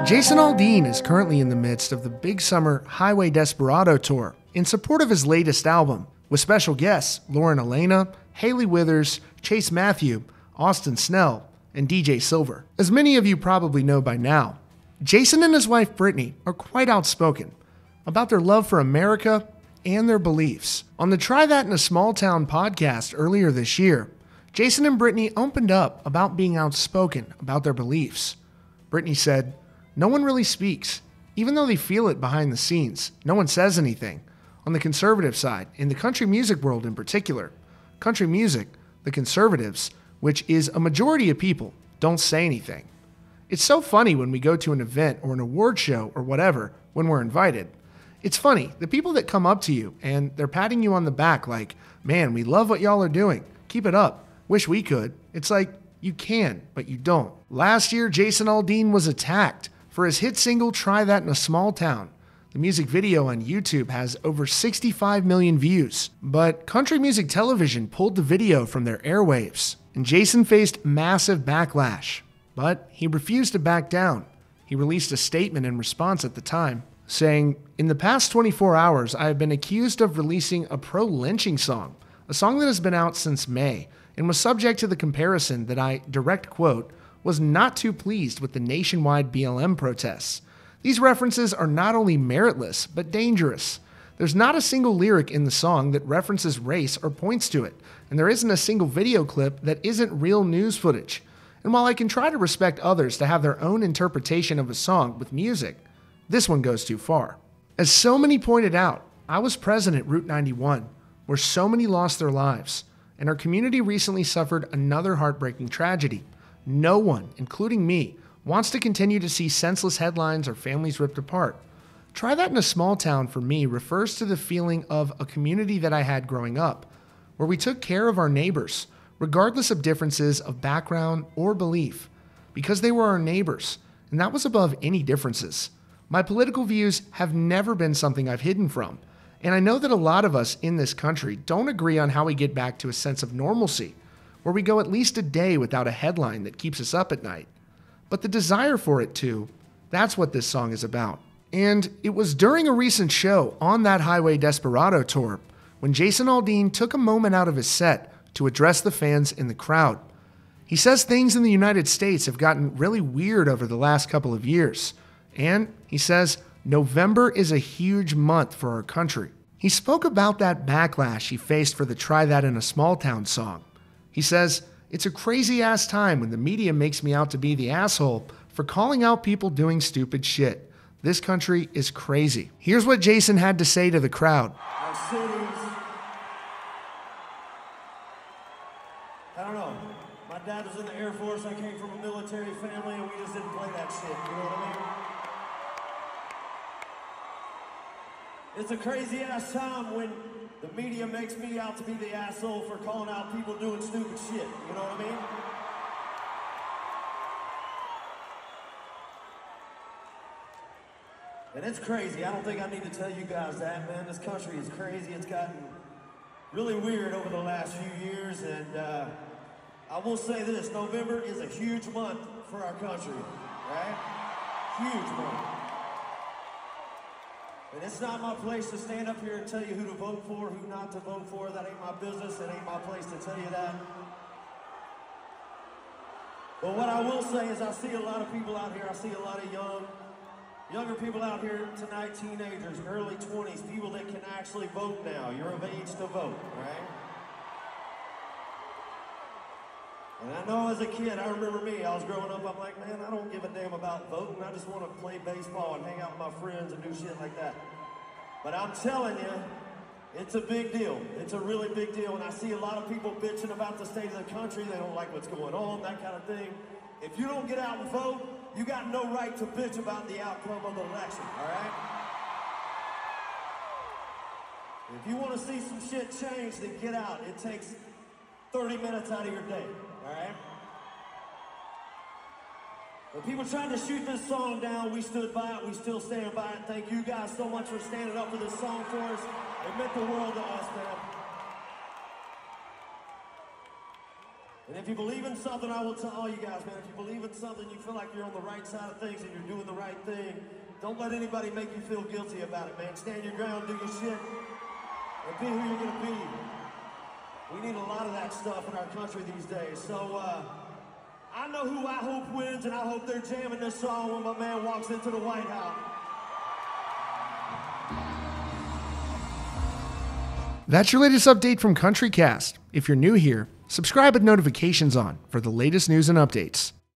Jason Aldean is currently in the midst of the big summer Highway Desperado tour in support of his latest album, with special guests Lauren Elena, Haley Withers, Chase Matthew, Austin Snell, and DJ Silver. As many of you probably know by now, Jason and his wife Brittany are quite outspoken about their love for America and their beliefs. On the Try That in a Small Town podcast earlier this year, Jason and Brittany opened up about being outspoken about their beliefs. Brittany said, "No one really speaks, even though they feel it behind the scenes. No one says anything. On the conservative side, in the country music world in particular, country music, the conservatives, which is a majority of people, don't say anything. It's so funny when we go to an event or an award show or whatever when we're invited. It's funny, the people that come up to you and they're patting you on the back like, 'Man, we love what y'all are doing. Keep it up. Wish we could.' It's like, you can, but you don't." Last year, Jason Aldean was attacked for his hit single, Try That in a Small Town. The music video on YouTube has over 65 million views, but country music television pulled the video from their airwaves, and Jason faced massive backlash. But he refused to back down. He released a statement in response at the time, saying, "In the past 24 hours, I have been accused of releasing a pro-lynching song, a song that has been out since May, and was subject to the comparison that I, direct quote, was not too pleased with the nationwide BLM protests. These references are not only meritless, but dangerous. There's not a single lyric in the song that references race or points to it, and there isn't a single video clip that isn't real news footage. And while I can try to respect others to have their own interpretation of a song with music, this one goes too far." As so many pointed out, I was present at Route 91, where so many lost their lives, and our community recently suffered another heartbreaking tragedy. No one, including me, wants to continue to see senseless headlines or families ripped apart. Try That in a Small Town for me refers to the feeling of a community that I had growing up, where we took care of our neighbors, regardless of differences of background or belief, because they were our neighbors, and that was above any differences. My political views have never been something I've hidden from, and I know that a lot of us in this country don't agree on how we get back to a sense of normalcy, where we go at least a day without a headline that keeps us up at night. But the desire for it too, that's what this song is about. And it was during a recent show on that Highway Desperado tour when Jason Aldean took a moment out of his set to address the fans in the crowd. He says things in the United States have gotten really weird over the last couple of years. And he says November is a huge month for our country. He spoke about that backlash he faced for the Try That in a Small Town song. He says, "It's a crazy ass time when the media makes me out to be the asshole for calling out people doing stupid shit. This country is crazy." Here's what Jason had to say to the crowd. Our cities, I don't know. My dad was in the Air Force. I came from a military family, and we just didn't play that shit. You know what I mean? It's a crazy ass time when the media makes me out to be the asshole for calling out people doing stupid shit. You know what I mean? And it's crazy. I don't think I need to tell you guys that, man. This country is crazy. It's gotten really weird over the last few years, and I will say this, November is a huge month for our country, right? Huge month. And it's not my place to stand up here and tell you who to vote for, who not to vote for. That ain't my business. It ain't my place to tell you that. But what I will say is I see a lot of people out here. I see a lot of younger people out here tonight, teenagers, early 20s, people that can actually vote now. You're of age to vote, right? And I know as a kid, I remember me, I was growing up, I'm like, man, I don't give a damn about voting. I just want to play baseball and hang out with my friends and do shit like that. But I'm telling you, it's a big deal. It's a really big deal. And I see a lot of people bitching about the state of the country. They don't like what's going on, that kind of thing. If you don't get out and vote, you got no right to bitch about the outcome of the election, all right? If you want to see some shit change, then get out. It takes 30 minutes out of your day. All right? When people tried to shoot this song down, we stood by it. We still stand by it. Thank you guys so much for standing up for this song for us. It meant the world to us, man. And if you believe in something, I will tell all you guys, man, if you believe in something, you feel like you're on the right side of things and you're doing the right thing, don't let anybody make you feel guilty about it, man. Stand your ground, do your shit, and be who you're gonna be. We need a lot of that stuff in our country these days. So, I know who I hope wins, and I hope they're jamming this song when my man walks into the White House. That's your latest update from CountryCast. If you're new here, subscribe with notifications on for the latest news and updates.